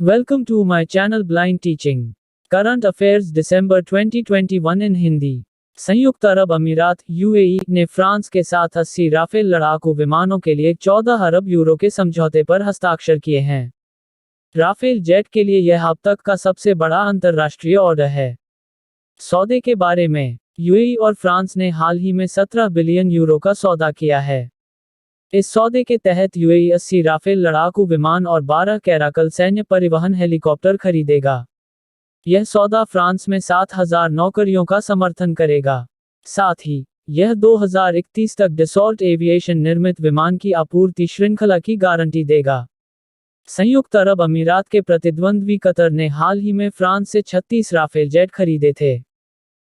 Welcome to my channel Blind Teaching. Current Affairs December 2021 in Hindi. संयुक्त अरब अमीरात UAE ने France के साथ 80 राफेल लड़ाकू विमानों के लिए 14 अरब यूरो के समझौते पर हस्ताक्षर किए हैं। राफेल जेट के लिए यह अब तक का सबसे बड़ा अंतर्राष्ट्रीय ऑर्डर है। सौदे के बारे में, यूएई और फ्रांस ने हाल ही में 17 बिलियन यूरो का सौदा किया है। इस सौदे के तहत यूएई 80 राफेल लड़ाकू विमान और 12 कैराकल सैन्य परिवहन हेलीकॉप्टर खरीदेगा। यह सौदा फ्रांस में 7,000 नौकरियों का समर्थन करेगा। साथ ही यह 2031 तक डसॉल्ट एविएशन निर्मित विमान की आपूर्ति श्रृंखला की गारंटी देगा। संयुक्त अरब अमीरात के प्रतिद्वंद्वी कतर ने हाल ही में फ्रांस से 36 राफेल जेट खरीदे थे।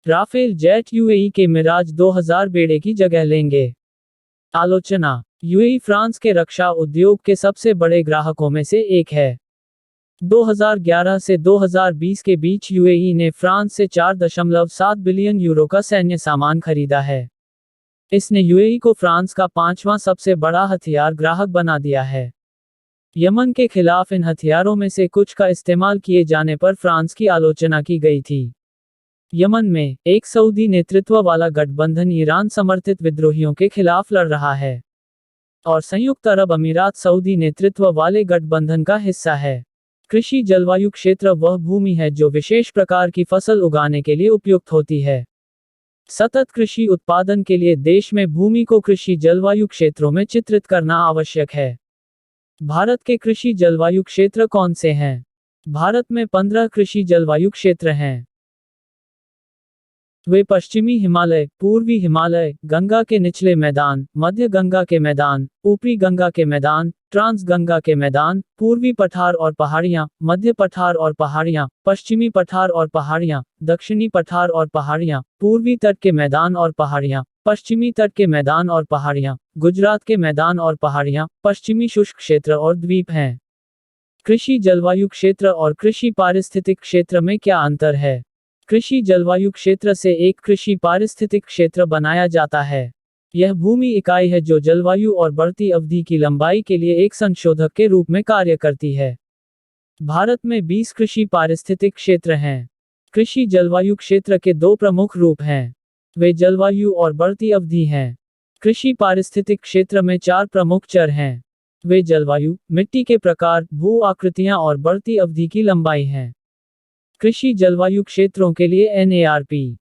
राफेल जेट यूएई के मिराज 2000 बेड़े की जगह लेंगे। आलोचना, यूएई फ्रांस के रक्षा उद्योग के सबसे बड़े ग्राहकों में से एक है। 2011 से 2020 के बीच यूएई ने फ्रांस से 4.7 बिलियन यूरो का सैन्य सामान खरीदा है। इसने यूएई को फ्रांस का 5वां सबसे बड़ा हथियार ग्राहक बना दिया है। यमन के खिलाफ इन हथियारों में से कुछ का इस्तेमाल किए जाने पर फ्रांस की आलोचना की गई थी। यमन में एक सऊदी नेतृत्व वाला गठबंधन ईरान समर्थित विद्रोहियों के खिलाफ लड़ रहा है और संयुक्त अरब अमीरात सऊदी नेतृत्व वाले गठबंधन का हिस्सा है। कृषि जलवायु क्षेत्र वह भूमि है जो विशेष प्रकार की फसल उगाने के लिए उपयुक्त होती है। सतत कृषि उत्पादन के लिए देश में भूमि को कृषि जलवायु क्षेत्रों में चित्रित करना आवश्यक है। भारत के कृषि जलवायु क्षेत्र कौन से हैं? भारत में 15 कृषि जलवायु क्षेत्र हैं। वे पश्चिमी हिमालय, पूर्वी हिमालय, गंगा के निचले मैदान, मध्य गंगा के मैदान, ऊपरी गंगा के मैदान, ट्रांस गंगा के मैदान, पूर्वी पठार और पहाड़ियां, मध्य पठार और पहाड़ियां, पश्चिमी पठार और पहाड़ियां, दक्षिणी पठार और पहाड़ियां, पूर्वी तट के मैदान और पहाड़ियां, पश्चिमी तट के मैदान और पहाड़ियां, गुजरात के मैदान और पहाड़ियां, पश्चिमी शुष्क क्षेत्र और द्वीप हैं। कृषि जलवायु क्षेत्र और कृषि पारिस्थितिक क्षेत्र में क्या अंतर है? कृषि जलवायु क्षेत्र से एक कृषि पारिस्थितिक क्षेत्र बनाया जाता है। यह भूमि इकाई है जो जलवायु और बढ़ती अवधि की लंबाई के लिए एक संशोधक के रूप में कार्य करती है। भारत में 20 कृषि पारिस्थितिक क्षेत्र हैं। कृषि जलवायु क्षेत्र के दो प्रमुख रूप हैं। वे जलवायु और बढ़ती अवधि हैं। कृषि पारिस्थितिक क्षेत्र में 4 प्रमुख चर हैं। वे जलवायु, मिट्टी के प्रकार, भू आकृतियां और बढ़ती अवधि की लंबाई हैं। कृषि जलवायु क्षेत्रों के लिए एनएआरपी।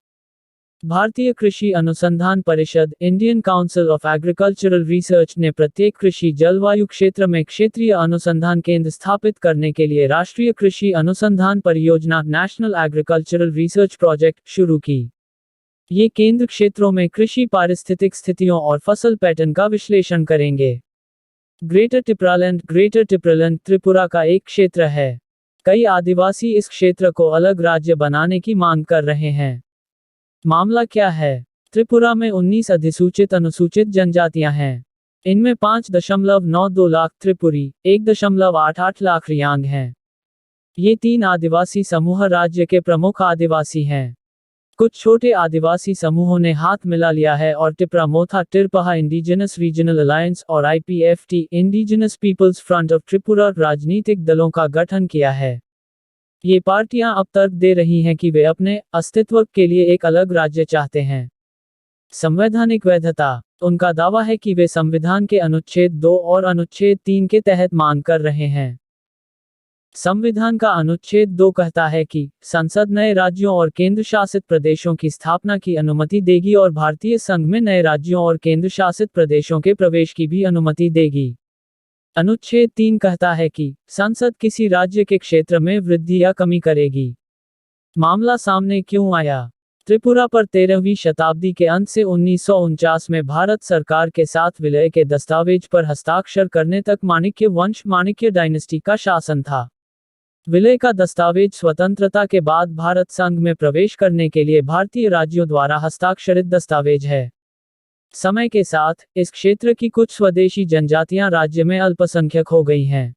भारतीय कृषि अनुसंधान परिषद, Indian council of agricultural research ने प्रत्येक कृषि जलवायु क्षेत्र में क्षेत्रीय अनुसंधान केंद्र स्थापित करने के लिए राष्ट्रीय कृषि अनुसंधान परियोजना नेशनल एग्रीकल्चरल रिसर्च प्रोजेक्ट शुरू की। ये केंद्र क्षेत्रों में कृषि पारिस्थितिक स्थितियों और फसल पैटर्न का विश्लेषण करेंगे। ग्रेटर टिप्रालैंड त्रिपुरा का एक क्षेत्र है। कई आदिवासी इस क्षेत्र को अलग राज्य बनाने की मांग कर रहे हैं। मामला क्या है? त्रिपुरा में 19 अधिसूचित अनुसूचित जनजातियां हैं। इनमें 5.92 लाख त्रिपुरी, 1.88 लाख रियांग हैं। ये 3 आदिवासी समूह राज्य के प्रमुख आदिवासी हैं। कुछ छोटे आदिवासी समूहों ने हाथ मिला लिया है और टिप्रा मोथा टिरपहा इंडिजिनस रीजनल अलायंस और IPFT indigenous people's front of Tripura राजनीतिक दलों का गठन किया है। ये पार्टियां अब तर्क दे रही हैं कि वे अपने अस्तित्व के लिए एक अलग राज्य चाहते हैं। संवैधानिक वैधता, उनका दावा है कि वे संविधान के अनुच्छेद 2 और अनुच्छेद 3 के तहत मांग कर रहे हैं। संविधान का अनुच्छेद 2 कहता है कि संसद नए राज्यों और केंद्र शासित प्रदेशों की स्थापना की अनुमति देगी और भारतीय संघ में नए राज्यों और केंद्र शासित प्रदेशों के प्रवेश की भी अनुमति देगी। अनुच्छेद 3 कहता है कि संसद किसी राज्य के क्षेत्र में वृद्धि या कमी करेगी। मामला सामने क्यों आया? त्रिपुरा पर 13वीं शताब्दी के अंत से 1949 में भारत सरकार के साथ विलय के दस्तावेज पर हस्ताक्षर करने तक माणिक्य वंश माणिक्य डायनेस्टी का शासन था। विलय का दस्तावेज स्वतंत्रता के बाद भारत संघ में प्रवेश करने के लिए भारतीय राज्यों द्वारा हस्ताक्षरित दस्तावेज है। समय के साथ इस क्षेत्र की कुछ स्वदेशी जनजातियां राज्य में अल्पसंख्यक हो गई हैं।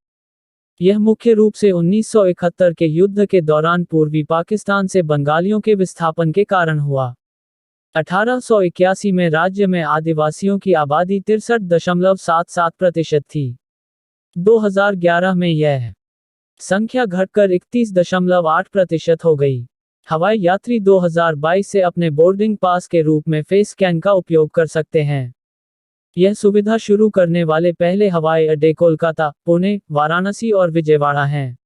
यह मुख्य रूप से 1971 के युद्ध के दौरान पूर्वी पाकिस्तान से बंगालियों के विस्थापन के कारण हुआ। 1881 में राज्य में आदिवासियों की आबादी 63.77% थी। 2011 में यह संख्या घटकर 31.8% हो गई। हवाई यात्री 2022 से अपने बोर्डिंग पास के रूप में फेस स्कैन का उपयोग कर सकते हैं। यह सुविधा शुरू करने वाले पहले हवाई अड्डे कोलकाता, पुणे, वाराणसी और विजयवाड़ा हैं।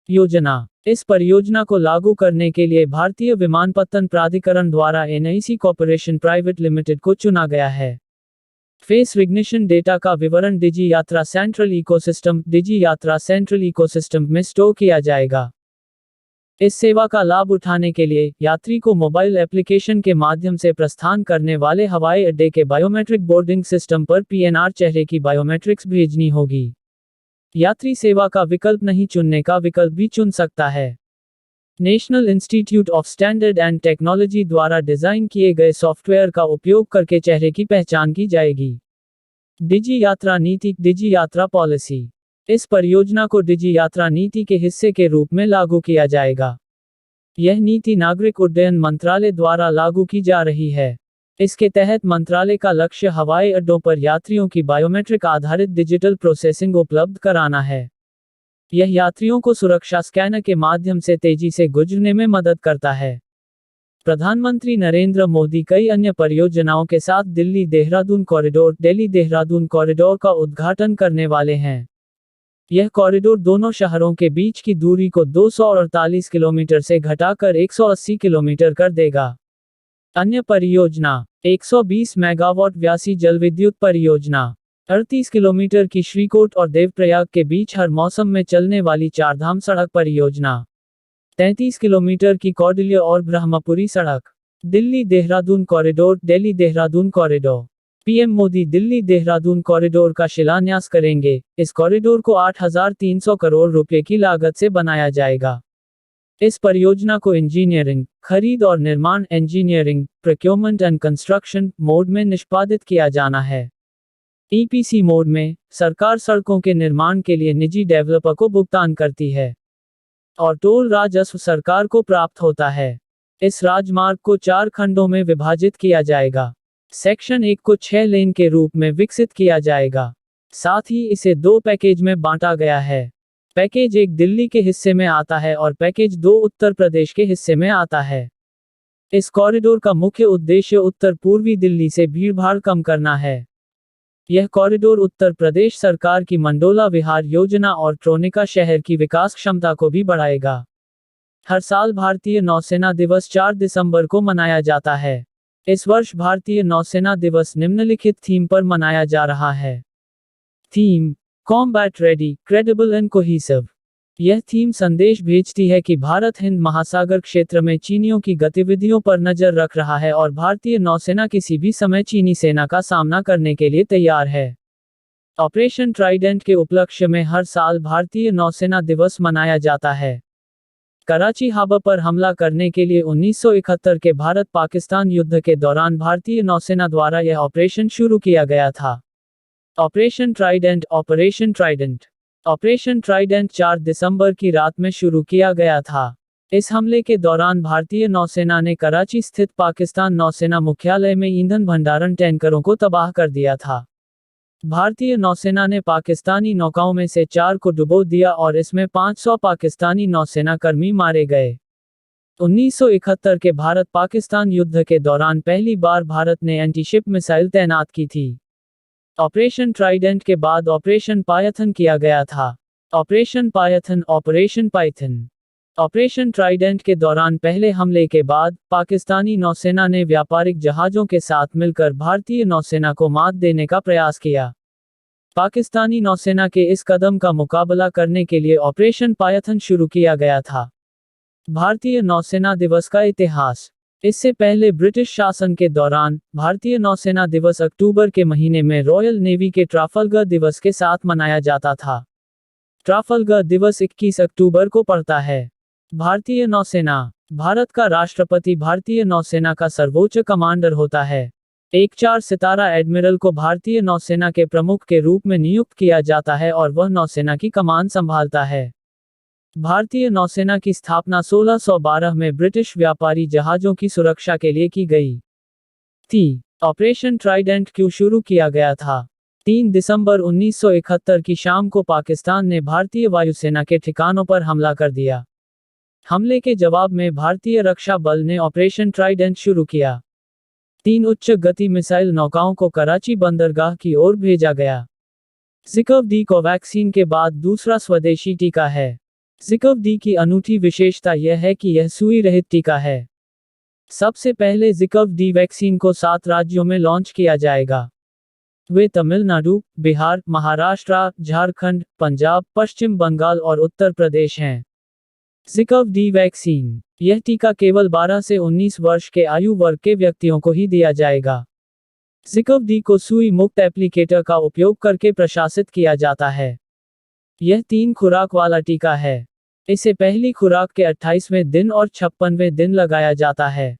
योजना। इस परियोजना को लागू करने के लिए भारतीय विमानपत्तन प्राधिकरण द्वारा NIC कॉर्पोरेशन प्राइवेट लिमिटेड को चुना गया है। फेस रिकग्निशन डेटा का विवरण डिजी यात्रा सेंट्रल इकोसिस्टम में स्टोर किया जाएगा। इस सेवा का लाभ उठाने के लिए यात्री को मोबाइल एप्लीकेशन के माध्यम से प्रस्थान करने वाले हवाई अड्डे के बायोमेट्रिक बोर्डिंग सिस्टम पर PNR चेहरे की बायोमेट्रिक्स भेजनी होगी। यात्री सेवा का विकल्प नहीं चुनने का विकल्प भी चुन सकता है। National institute of standard and technology द्वारा डिजाइन किए गए सॉफ्टवेयर का उपयोग करके चेहरे की पहचान की जाएगी। डिजी यात्रा नीति, डिजी यात्रा पॉलिसी। इस परियोजना को डिजी यात्रा नीति के हिस्से के रूप में लागू किया जाएगा। यह नीति नागरिक उड्डयन मंत्रालय द्वारा लागू की जा रही है। इसके तहत मंत्रालय का लक्ष्य हवाई अड्डों पर यात्रियों की बायोमेट्रिक आधारित डिजिटल प्रोसेसिंग उपलब्ध कराना है। यह यात्रियों को सुरक्षा स्कैनर के माध्यम से तेजी से गुजरने में मदद करता है। प्रधानमंत्री नरेंद्र मोदी कई अन्य परियोजनाओं के साथ दिल्ली देहरादून कॉरिडोर का उद्घाटन करने वाले हैं। यह कॉरिडोर दोनों शहरों के बीच की दूरी को 248 किलोमीटर से घटाकर 180 किलोमीटर कर देगा। अन्य परियोजना 120 मेगावाट व्यासी जलविद्युत परियोजना, 38 किलोमीटर की श्रीकोट और देवप्रयाग के बीच हर मौसम में चलने वाली चारधाम सड़क परियोजना, 33 किलोमीटर की कौडिल्य और ब्रह्मपुरी सड़क, Delhi Dehradun corridor. PM Modi Delhi Dehradun corridor का शिलान्यास करेंगे। इस कॉरिडोर को 8,300 करोड़ रुपए की लागत से बनाया जाएगा। इस परियोजना को इंजीनियरिंग, खरीद और निर्माण प्रोक्योरमेंट एंड कंस्ट्रक्शन मोड में निष्पादित किया जाना है। EPC मोड में सरकार सड़कों के निर्माण के लिए निजी डेवलपर को भुगतान करती है और टोल राजस्व सरकार को प्राप्त होता है। इस राजमार्ग को 4 खंडों में विभाजित किया जाएगा। सेक्शन 1 को 6 लेन के रूप में विकसित किया जाएगा। साथ ही इसे 2 पैकेज में बांटा गया है। पैकेज 1 दिल्ली के हिस्से में आता है और पैकेज 2 उत्तर प्रदेश के हिस्से में आता है। इस कॉरिडोर का मुख्य उद्देश्य उत्तर पूर्वी दिल्ली से भीड़भाड़ कम करना है। यह कॉरिडोर उत्तर प्रदेश सरकार की मंडोला विहार योजना और ट्रोनिका शहर की विकास क्षमता को भी बढ़ाएगा। हर साल भारतीय नौसेना दिवस 4 दिसंबर को मनाया जाता है। इस वर्ष भारतीय नौसेना दिवस निम्नलिखित थीम पर मनाया जा रहा है। Theme: combat ready, credible and cohesive. यह थीम संदेश भेजती है कि भारत हिंद महासागर क्षेत्र में चीनियों की गतिविधियों पर नजर रख रहा है और भारतीय नौसेना किसी भी समय चीनी सेना का सामना करने के लिए तैयार है। ऑपरेशन ट्राइडेंट के उपलक्ष्य में हर साल भारतीय नौसेना दिवस मनाया जाता है। कराची हार्बर पर हमला करने के लिए 1971 के भारत-पाकिस्तान युद्ध के दौरान भारतीय नौसेना द्वारा यह ऑपरेशन शुरू किया गया था। ऑपरेशन ट्राइडेंट 4 दिसंबर की रात में शुरू किया गया था। इस हमले के दौरान भारतीय नौसेना ने कराची स्थित पाकिस्तान नौसेना मुख्यालय में ईंधन भंडारण टैंकरों को तबाह कर दिया था। भारतीय नौसेना ने पाकिस्तानी नौकाओं में से 4 को डुबो दिया और इसमें 500 पाकिस्तानी नौसेना कर्मी मारे गए। 1971 के भारत-पाकिस्तान युद्ध के दौरान पहली बार भारत ने एंटीशिप मिसाइल तैनात की थी। ऑपरेशन ट्राइडेंट के बाद ऑपरेशन पायथन किया गया था। ऑपरेशन ट्राइडेंट के दौरान पहले हमले के बाद पाकिस्तानी नौसेना ने व्यापारिक जहाजों के साथ मिलकर भारतीय नौसेना को मात देने का प्रयास किया। पाकिस्तानी नौसेना के इस कदम का मुकाबला करने के लिए ऑपरेशन पायथन शुरू किया गया था। भारतीय नौसेना दिवस का इतिहास। इससे पहले ब्रिटिश शासन के दौरान भारतीय नौसेना दिवस अक्टूबर के महीने में रॉयल नेवी के ट्राफल्गर दिवस के साथ मनाया जाता था। ट्राफल्गर दिवस 21 अक्टूबर को पड़ता है। भारतीय नौसेना। भारत का राष्ट्रपति भारतीय नौसेना का सर्वोच्च कमांडर होता है। एक 4 सितारा एडमिरल को भारतीय नौसेना के प्रमुख के रूप में नियुक्त किया जाता है और वह नौसेना की कमान संभालता है। भारतीय नौसेना की स्थापना 1612 में ब्रिटिश व्यापारी जहाजों की सुरक्षा के लिए की गई थी। ऑपरेशन ट्राइडेंट क्यों शुरू किया गया था? 3 दिसंबर 1971 की शाम को पाकिस्तान ने भारतीय वायुसेना के ठिकानों पर हमला कर दिया। हमले के जवाब में भारतीय रक्षा बल ने ऑपरेशन ट्राइडेंट शुरू किया। 3 उच्च गति मिसाइल नौकाओं को कराची बंदरगाह की ओर भेजा गया। जिकव डी कोवैक्सीन के बाद दूसरा स्वदेशी टीका है। जिकव डी की अनूठी विशेषता यह है कि यह सुई रहित टीका है। सबसे पहले जिकव डी वैक्सीन को 7 राज्यों में लॉन्च किया जाएगा। वे तमिलनाडु, बिहार, महाराष्ट्र, झारखंड, पंजाब, पश्चिम बंगाल और उत्तर प्रदेश हैं। जिकव डी वैक्सीन। यह टीका केवल 12 से 19 वर्ष के आयु वर्ग के व्यक्तियों को ही दिया जाएगा। जिकव डी को सुई मुक्त एप्लीकेटर का उपयोग करके प्रशासित किया जाता है। यह 3 खुराक वाला टीका है। इसे पहली खुराक के 28वें दिन और 56वें दिन लगाया जाता है।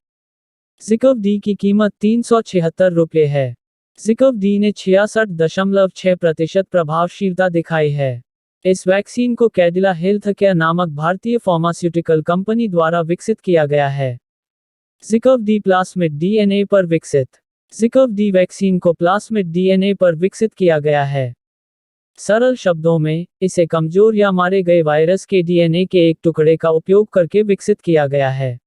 जिकव डी की कीमत 376 रुपये है। जिकव डी ने 66.6% प्रभावशीलता दिखाई है। इस वैक्सीन को कैडिला हेल्थकेयर नामक भारतीय फार्मास्यूटिकल कंपनी द्वारा विकसित किया गया है। जिकव डी प्लास्मिड डीएनए पर विकसित। जिकव डी वैक्सीन को प्लास्मिड डीएनए पर विकसित किया गया है। सरल शब्दों में, इसे कमजोर या मारे गए वायरस के डीएनए के एक टुकड़े का उपयोग करके विकसित किया गया है।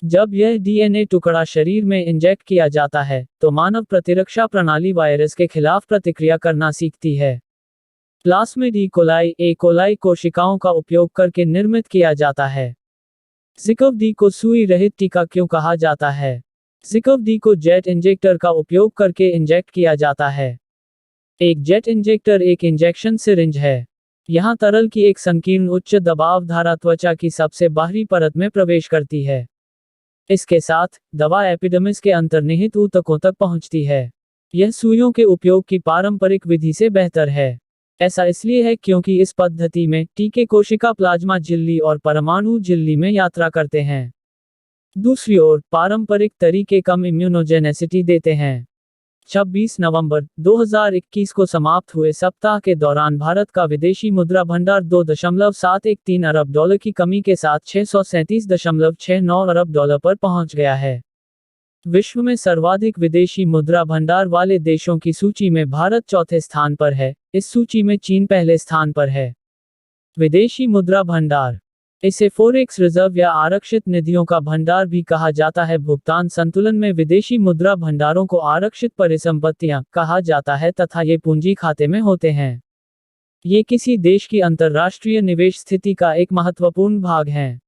जब यह डीएनए टुकड़ा शरीर में इंजेक्ट किया जाता है, तो मानव प्रतिरक्षा प्रणाली वायरस के खिलाफ प्रतिक्रिया करना सीखती है। प्लास्मिड ई कोलाई कोशिकाओं का उपयोग करके निर्मित किया जाता है। जिकव डी को सुई रहित टीका क्यों कहा जाता है? जिकव डी को जेट इंजेक्टर का उपयोग करके इंजेक्ट किया जाता है। एक जेट इंजेक्टर एक इंजेक्शन सिरिंज है। यहाँ तरल की एक संकीर्ण उच्च दबाव धारा त्वचा की सबसे बाहरी परत में प्रवेश करती है। इसके साथ, दवा एपिडर्मिस के अंतर्निहित ऊतकों तक पहुंचती है। यह सुइयों के उपयोग की पारंपरिक विधि से बेहतर है। ऐसा इसलिए है क्योंकि इस पद्धति में टीके कोशिका प्लाज्मा झिल्ली और परमाणु झिल्ली में यात्रा करते हैं। दूसरी ओर, पारंपरिक तरीके कम इम्यूनोजेनेसिटी देते हैं। 26 नवंबर 2021 को समाप्त हुए सप्ताह के दौरान भारत का विदेशी मुद्रा भंडार $2.713 अरब की कमी के साथ $637.69 अरब पर पहुंच गया है। विश्व में सर्वाधिक विदेशी मुद्रा भंडार वाले देशों की सूची में भारत चौथे स्थान पर है। इस सूची में चीन पहले स्थान पर है। विदेशी मुद्रा भंडार, इसे फॉरेक्स रिजर्व या आरक्षित निधियों का भंडार भी कहा जाता है। भुगतान संतुलन में विदेशी मुद्रा भंडारों को आरक्षित परिसंपत्तियां कहा जाता है तथा ये पूंजी खाते में होते हैं। ये किसी देश की अंतर्राष्ट्रीय निवेश स्थिति का एक महत्वपूर्ण भाग हैं।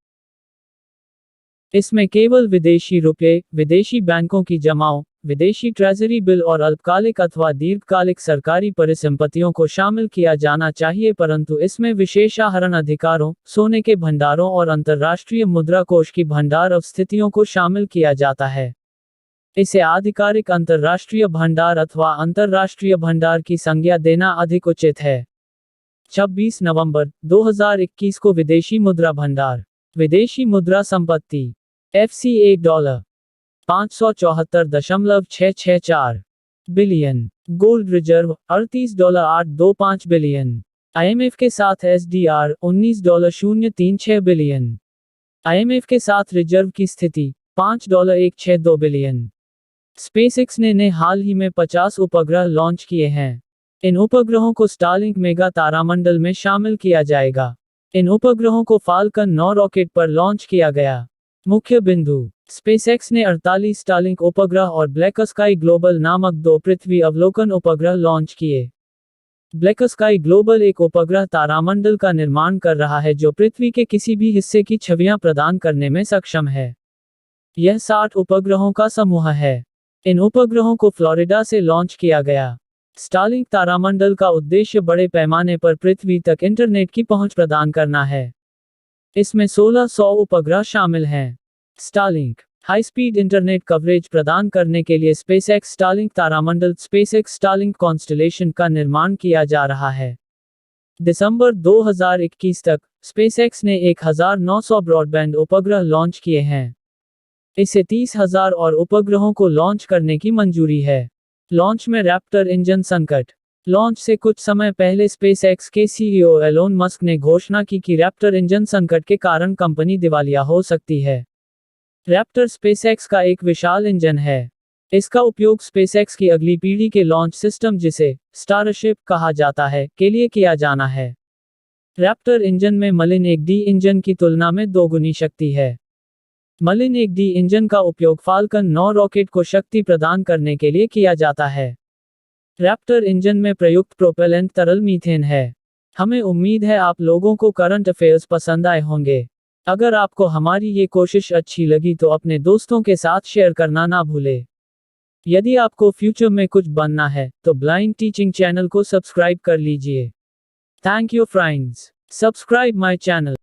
इसमें केवल विदेशी रुपये, विदेशी बैंकों की जमाओं, विदेशी ट्रेजरी बिल और अल्पकालिक अथवा दीर्घकालिक सरकारी परिसंपत्तियों को शामिल किया जाना चाहिए, परंतु इसमें विशेष आहरण अधिकारों, सोने के भंडारों और अंतर्राष्ट्रीय मुद्रा कोष की भंडार अवस्थितियों को शामिल किया जाता है। इसे आधिकारिक अंतर्राष्ट्रीय भंडार अथवा अंतर्राष्ट्रीय भंडार की संज्ञा देना अधिक उचित है। 26 नवंबर 2021 को विदेशी मुद्रा भंडार। विदेशी मुद्रा संपत्ति FCA $574.664 billion. Gold reserve $38.825 billion. IMF के साथ SDR $19.036 बिलियन। IMF के साथ रिजर्व की स्थिति $5.162 बिलियन। स्पेसएक्स ने हाल ही में 50 उपग्रह लॉन्च किए हैं। इन उपग्रहों को स्टारलिंक मेगा तारामंडल में शामिल किया जाएगा। इन उपग्रहों को फाल्कन 9 रॉकेट पर लॉन्च किया गया। मुख्य बिंदु, स्पेसएक्स ने 48 स्टारलिंक उपग्रह और ब्लैक स्काई ग्लोबल नामक 2 पृथ्वी अवलोकन उपग्रह लॉन्च किए। ब्लैक स्काई ग्लोबल एक उपग्रह तारामंडल का निर्माण कर रहा है जो पृथ्वी के किसी भी हिस्से की छवियां प्रदान करने में सक्षम है। यह 60 उपग्रहों का समूह है। इन उपग्रहों को फ्लोरिडा से लॉन्च किया गया। स्टारलिंक तारामंडल का उद्देश्य बड़े पैमाने पर पृथ्वी तक इंटरनेट की पहुंच प्रदान करना है। इसमें 1600 उपग्रह शामिल हैं। Starlink high speed internet coverage प्रदान करने के लिए स्पेसएक्स स्टारलिंक तारामंडल स्पेसएक्स स्टारलिंक कॉन्स्टलेशन का निर्माण किया जा रहा है। दिसंबर 2021 तक स्पेसएक्स ने 1900 ब्रॉडबैंड उपग्रह लॉन्च किए हैं। इसे 30,000 और उपग्रहों को लॉन्च करने की मंजूरी है। लॉन्च में रैप्टर इंजन संकट। लॉन्च से कुछ समय पहले स्पेसएक्स के CEO एलोन मस्क ने घोषणा की कि रैप्टर इंजन संकट के कारण कंपनी दिवालिया हो सकती है। रैप्टर स्पेसएक्स का एक विशाल इंजन है। इसका उपयोग स्पेसएक्स की अगली पीढ़ी के लॉन्च सिस्टम जिसे स्टारशिप कहा जाता है के लिए किया जाना है। रैप्टर इंजन में मलिन 1D इंजन की तुलना में दोगुनी शक्ति है। मलिन 1D इंजन का उपयोग फाल्कन 9 रॉकेट को शक्ति प्रदान करने के लिए किया जाता है। रैप्टर इंजन में प्रयुक्त प्रोपेलेंट तरल मीथेन है। हमें उम्मीद है आप लोगों को करंट अफेयर्स पसंद आए होंगे। अगर आपको हमारी ये कोशिश अच्छी लगी तो अपने दोस्तों के साथ शेयर करना ना भूलें। यदि आपको फ्यूचर में कुछ बनना है तो ब्लाइंड टीचिंग चैनल को सब्सक्राइब कर लीजिए। Thank you friends. Subscribe my channel.